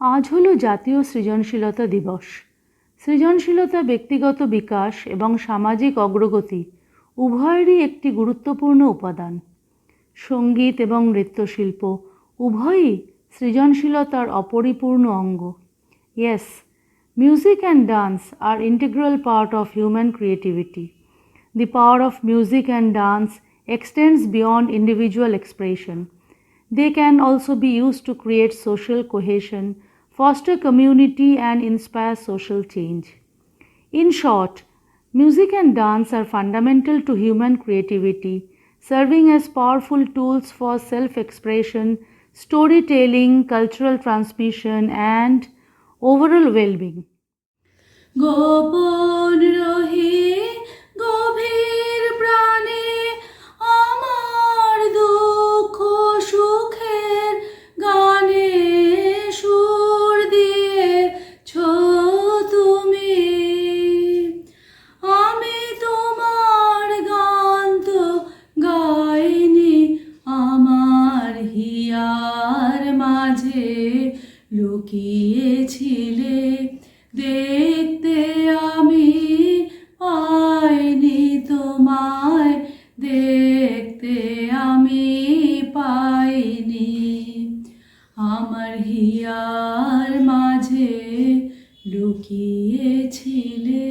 আজ হলো জাতীয় সৃজনশীলতা দিবস। সৃজনশীলতা ব্যক্তিগত বিকাশ এবং সামাজিক অগ্রগতি উভয়েরই একটি গুরুত্বপূর্ণ উপাদান। সঙ্গীত এবং নৃত্যশিল্প উভয়ই সৃজনশীলতার অপরিপূর্ণ অঙ্গ। Yes, music and dance are integral part of human creativity. The power of music and dance extends beyond individual expression. They can also be used to create social cohesion, foster community, and inspire social change. In short, music and dance are fundamental to human creativity, serving as powerful tools for self-expression, storytelling, cultural transmission, and overall well-being. গোপন রহে গভীর প্রাণে আমার দুঃখ সুখের গানে সুর দিয়েছ তুমি। আমি তোমার গান তো গাইনি, আমার হিয়ার মাঝে লুকিয়েছিলে, দেখতে আমি পাইনি তোমায়, দেখতে আমি পাইনি। আমার হিয়ার মাঝে লুকিয়েছিলে।